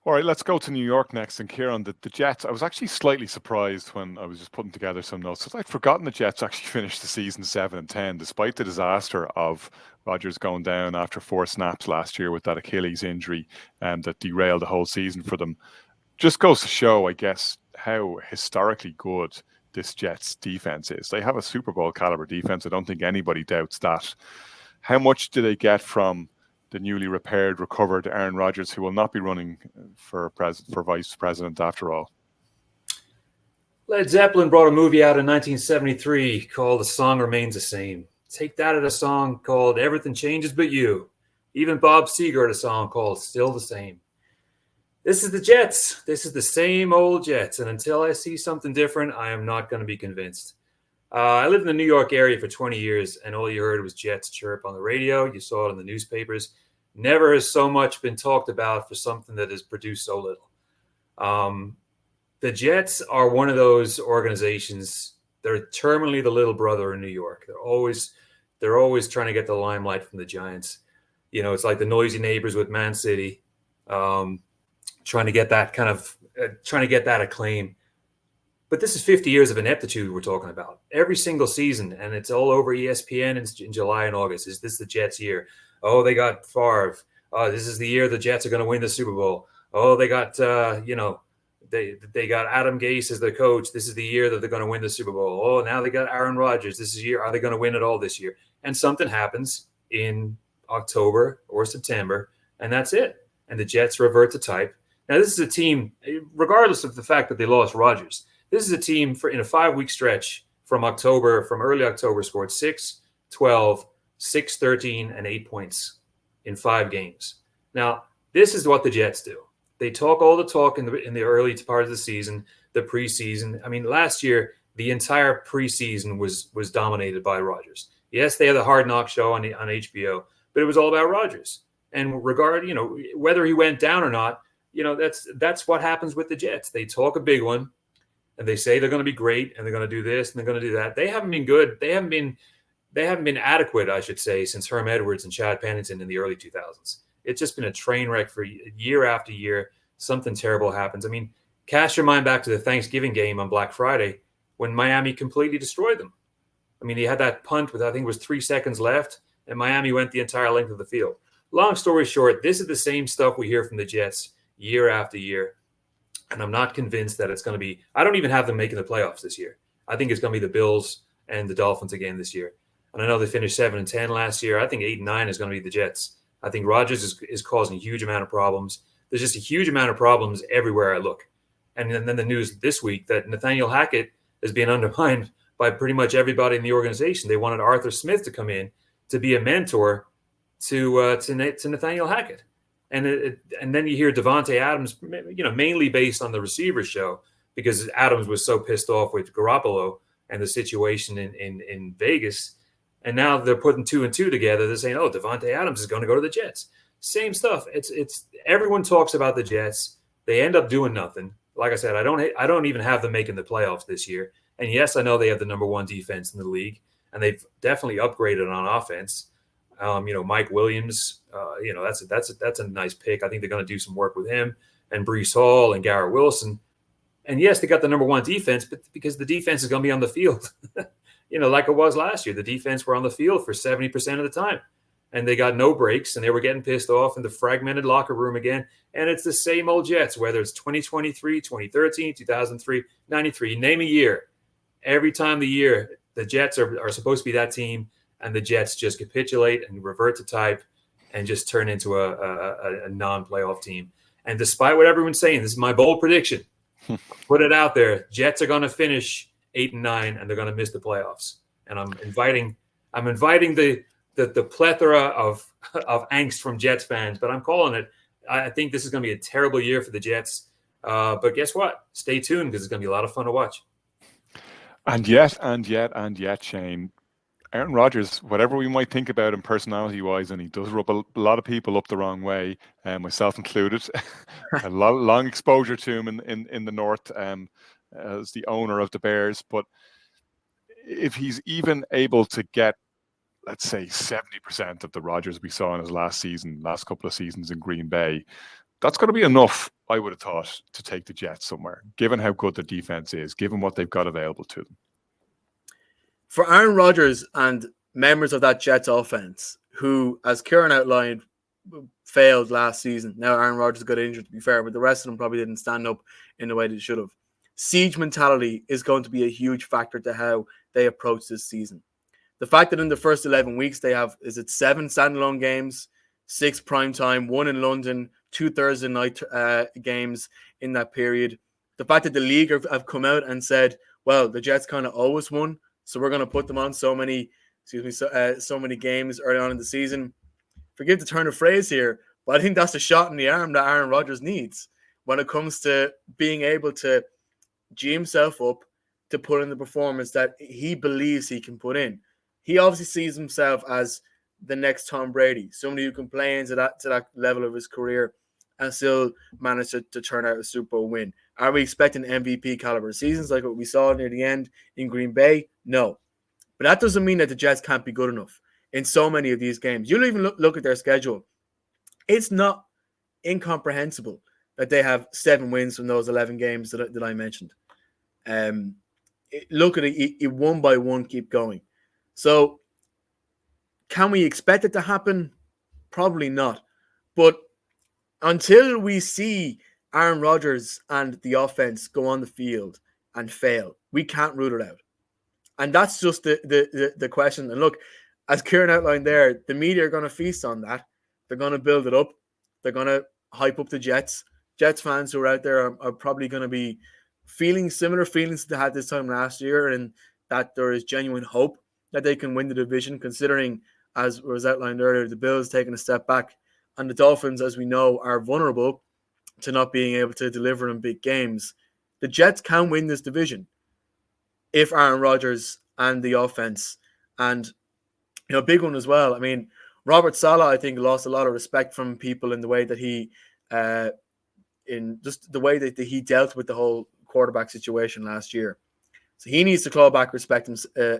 All right, let's go to New York next. And Kieran, the Jets, I was actually slightly surprised when I was just putting together some notes because I'd forgotten the Jets actually finished the season 7-10, despite the disaster of Rodgers going down after 4 snaps last year with that Achilles injury that derailed the whole season for them. Just goes to show, I guess, how historically good this Jets defense is. They have a Super Bowl caliber defense. I don't think anybody doubts that. How much do they get from the newly repaired, recovered Aaron Rodgers, who will not be running for vice president after all? Led Zeppelin brought a movie out in 1973 called "The Song Remains the Same." Take that at a song called "Everything Changes But You." Even Bob Seger had a song called "Still the Same." This is the Jets. This is the same old Jets. And until I see something different, I am not going to be convinced. I lived in the New York area for 20 years, and all you heard was Jets chirp on the radio. You saw it in the newspapers. Never has so much been talked about for something that has produced so little. The Jets are one of those organizations. They're terminally the little brother in New York. They're always trying to get the limelight from the Giants. You know, it's like the noisy neighbors with Man City, trying to get that acclaim. But this is 50 years of ineptitude we're talking about. Every single season, and it's all over ESPN in July and August. Is this the Jets' year? Oh, they got Favre. This is the year the Jets are going to win the Super Bowl. Oh, they got they got Adam Gase as their coach. This is the year that they're going to win the Super Bowl. Oh, now they got Aaron Rodgers. This is the year. Are they going to win it all this year? And something happens in October or September, and that's it. And the Jets revert to type. Now, this is a team, regardless of the fact that they lost Rodgers, this is a team in a 5-week stretch from early October, scored 6, 12, 6, 13, and 8 points in 5 games. Now, this is what the Jets do. They talk all the talk in the early part of the season, the preseason. I mean, last year, the entire preseason was dominated by Rodgers. Yes, they had the Hard Knock show on HBO, but it was all about Rodgers. And whether he went down or not, that's what happens with the Jets. They talk a big one, and they say they're going to be great, and they're going to do this, and they're going to do that. They haven't been good. They haven't been adequate, I should say, since Herm Edwards and Chad Pennington in the early 2000s. It's just been a train wreck for year after year. Something terrible happens. I mean, cast your mind back to the Thanksgiving game on Black Friday when Miami completely destroyed them. I mean, he had that punt with, I think it was 3 seconds left, and Miami went the entire length of the field. Long story short, this is the same stuff we hear from the Jets year after year. And I'm not convinced that it's going to be – I don't even have them making the playoffs this year. I think it's going to be the Bills and the Dolphins again this year. And I know they finished 7-10 last year. I think 8-9 is going to be the Jets. I think Rodgers is causing a huge amount of problems. There's just a huge amount of problems everywhere I look. And then the news this week that Nathaniel Hackett is being undermined by pretty much everybody in the organization. They wanted Arthur Smith to come in to be a mentor to Nathaniel Hackett. And then you hear Devontae Adams, mainly based on the receiver show, because Adams was so pissed off with Garoppolo and the situation in Vegas. And now they're putting 2 and 2 together. They're saying, oh, Devontae Adams is going to go to the Jets. Same stuff. It's everyone talks about the Jets. They end up doing nothing. Like I said, I don't even have them making the playoffs this year. And yes, I know they have the number 1 defense in the league, and they've definitely upgraded on offense. Mike Williams, that's a nice pick. I think they're going to do some work with him, and Breece Hall and Garrett Wilson. And yes, they got the number 1 defense, but because the defense is going to be on the field, like it was last year. The defense were on the field for 70% of the time, and they got no breaks, and they were getting pissed off in the fragmented locker room again. And it's the same old Jets, whether it's 2023, 2013, 2003, 93, name a year. Every time the year, the Jets are supposed to be that team, and the Jets just capitulate and revert to type and just turn into a non-playoff team. And despite what everyone's saying, this is my bold prediction. Put it out there. Jets are going to finish 8-9, and they're going to miss the playoffs. And I'm inviting the plethora of angst from Jets fans, but I'm calling it. I think this is going to be a terrible year for the Jets. But guess what? Stay tuned, because it's going to be a lot of fun to watch. And yet, Shane, Aaron Rodgers, whatever we might think about him personality-wise, and he does rub a lot of people up the wrong way, myself included. A long exposure to him in the North as the owner of the Bears. But if he's even able to get, let's say, 70% of the Rodgers we saw in his last couple of seasons in Green Bay, That's going to be enough, I would have thought, to take the Jets somewhere, given how good the defense is, given what they've got available to them. For Aaron Rodgers and members of that Jets offense, who, as Kieran outlined, failed last season. Now Aaron Rodgers got injured, to be fair, but the rest of them probably didn't stand up in the way they should have. Siege mentality is going to be a huge factor to how they approach this season. The fact that in the first 11 weeks they have, 7 standalone games, 6 primetime, 1 in London, 2 Thursday night games in that period. The fact that the league have come out and said, well, the Jets kind of always won, so we're going to put them on so many games early on in the season. Forgive the turn of phrase here, but I think that's a shot in the arm that Aaron Rodgers needs when it comes to being able to G himself up to put in the performance that he believes he can put in. He obviously sees himself as the next Tom Brady, somebody who can play into that level of his career and still manage to turn out a Super Bowl win. Are we expecting MVP caliber seasons like what we saw near the end in Green Bay? No. But that doesn't mean that the Jets can't be good enough in so many of these games. You'll even look at their schedule. It's not incomprehensible that they have 7 wins from those 11 games that I mentioned. Look at it one by one, keep going. So can we expect it to happen? Probably not. But until we see Aaron Rodgers and the offense go on the field and fail, we can't rule it out. And that's just the question. And look, as Kieran outlined there, the media are going to feast on that. They're going to build it up. They're going to hype up the Jets. Jets fans who are out there are probably going to be feeling similar feelings they had this time last year, and that there is genuine hope that they can win the division, considering, as was outlined earlier, the Bills taking a step back. And the Dolphins, as we know, are vulnerable to not being able to deliver in big games. The Jets can win this division if Aaron Rodgers and the offense, and a big one as well. I mean, Robert Saleh, I think, lost a lot of respect from people in the way that he, in just the way that he dealt with the whole quarterback situation last year. So he needs to claw back respect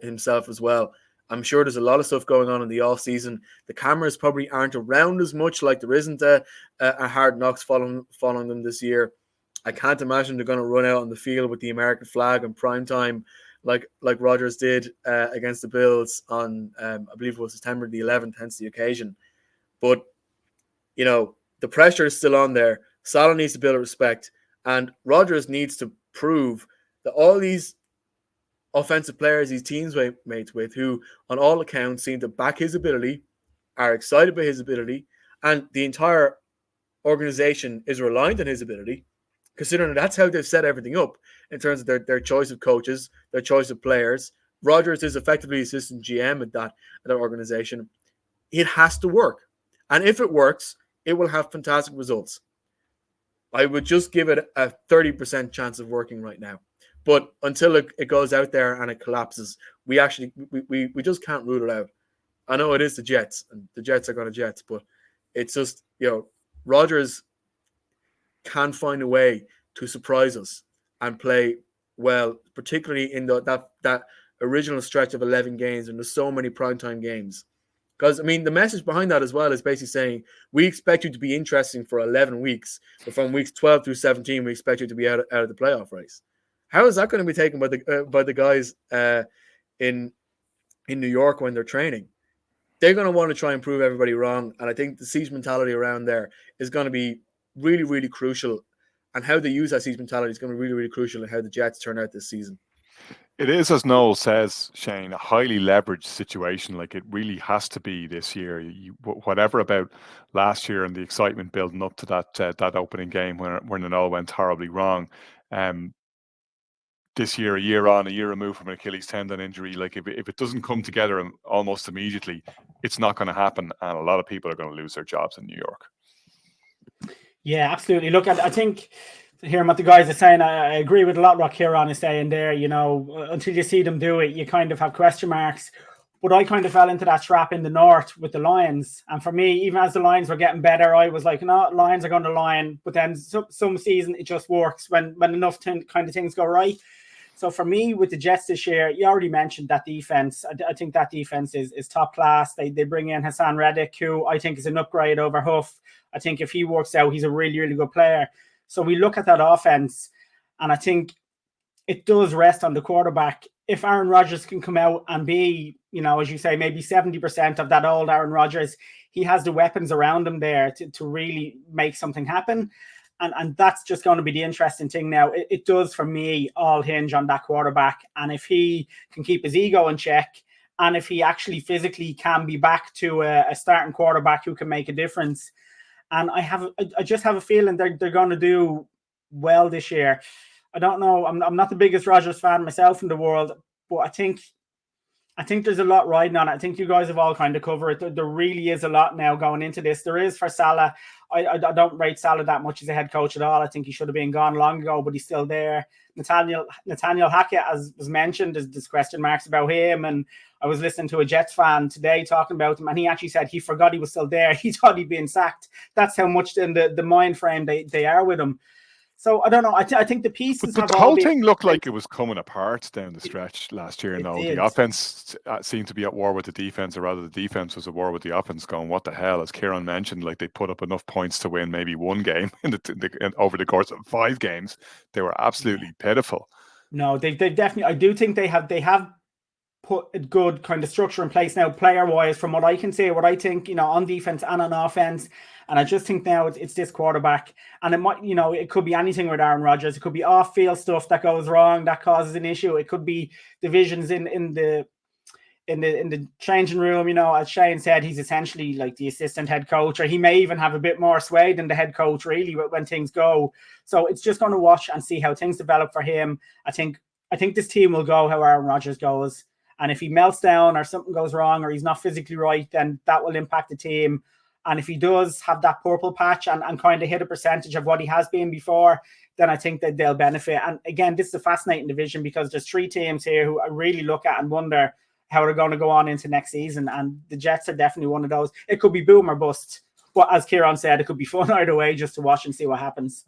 himself as well. I'm sure there's a lot of stuff going on in the off season. The cameras probably aren't around as much, like there isn't a Hard Knocks following them this year. I can't imagine they're going to run out on the field with the American flag in prime time, like Rodgers did against the Bills on, I believe it was September the 11th, hence the occasion. But, the pressure is still on there. Saleh needs to build respect, and Rodgers needs to prove that all these offensive players, these teams mates with, who on all accounts seem to back his ability, are excited by his ability, and the entire organization is reliant on his ability, considering that's how they've set everything up in terms of their choice of coaches, their choice of players. Rodgers is effectively assistant GM at that organization. It has to work. And if it works, it will have fantastic results. I would just give it a 30% chance of working right now. But until it goes out there and it collapses, we just can't rule it out. I know it is the Jets, and the Jets are going to Jets, but it's just, Rodgers can find a way to surprise us and play well, particularly in that original stretch of 11 games, and there's so many primetime games. Because, the message behind that as well is basically saying, we expect you to be interesting for 11 weeks, but from weeks 12 through 17, we expect you to be out of the playoff race. How is that going to be taken by the guys in New York when they're training? They're going to want to try and prove everybody wrong, and I think the siege mentality around there is going to be really, really crucial, and how they use that siege mentality is going to be really, really crucial in how the Jets turn out this season. It is, as Noel says, Shane, a highly leveraged situation. Like, it really has to be this year. Whatever about last year and the excitement building up to that opening game when it all went horribly wrong. This year, a year removed from an Achilles tendon injury, like if it doesn't come together almost immediately, it's not going to happen, and a lot of people are going to lose their jobs in New York. Yeah, absolutely. Look, I think hearing what the guys are saying, I agree with a lot of what Kieran is saying there. Until you see them do it, you kind of have question marks. But I kind of fell into that trap in the North with the Lions. And for me, even as the Lions were getting better, I was like, no, Lions are going to Lion. But then some season, it just works when enough kind of things go right. So for me, with the Jets this year, you already mentioned that defense. I think that defense is top class. They bring in Hassan Reddick, who I think is an upgrade over Huff. I think if he works out, he's a really, really good player. So we look at that offense, and I think it does rest on the quarterback. If Aaron Rodgers can come out and be, as you say, maybe 70% of that old Aaron Rodgers, he has the weapons around him there to really make something happen. And that's just going to be the interesting thing now. It does, for me, all hinge on that quarterback. And if he can keep his ego in check, and if he actually physically can be back to a starting quarterback who can make a difference. And I just have a feeling they're going to do well this year. I don't know. I'm not the biggest Rodgers fan myself in the world, but I think there's a lot riding on it. I think you guys have all kind of covered it. There really is a lot now going into this. There is for Salah. I don't rate Salah that much as a head coach at all. I think he should have been gone long ago, but he's still there. Nathaniel Hackett, as was mentioned, there's question marks about him. And I was listening to a Jets fan today talking about him, and he actually said he forgot he was still there. He thought he'd been sacked. That's how much in the mind frame they are with him. So I don't know. I think the pieces. But the whole thing looked like it was coming apart down the stretch last year. No, did. the offense seemed to be at war with the defense, or rather, the defense was at war with the offense. Going, what the hell? As Kieran mentioned, like they put up enough points to win maybe one game over the course of 5 games. They were absolutely pitiful. No, they definitely. I do think they have put a good kind of structure in place now, player wise, from what I can see, what I think, on defense and on offense. And I just think now it's this quarterback, and it might, it could be anything with Aaron Rodgers. It could be off-field stuff that goes wrong that causes an issue. It could be divisions in the changing room. As Shane said, he's essentially like the assistant head coach, or he may even have a bit more sway than the head coach really when things go. So it's just going to watch and see how things develop for him. I think this team will go how Aaron Rodgers goes, and if he melts down or something goes wrong or he's not physically right, then that will impact the team. And if he does have that purple patch and kind of hit a percentage of what he has been before, then I think that they'll benefit. And again, this is a fascinating division because there's 3 teams here who I really look at and wonder how they're going to go on into next season. And the Jets are definitely one of those. It could be boom or bust. But as Kieran said, it could be fun either way just to watch and see what happens.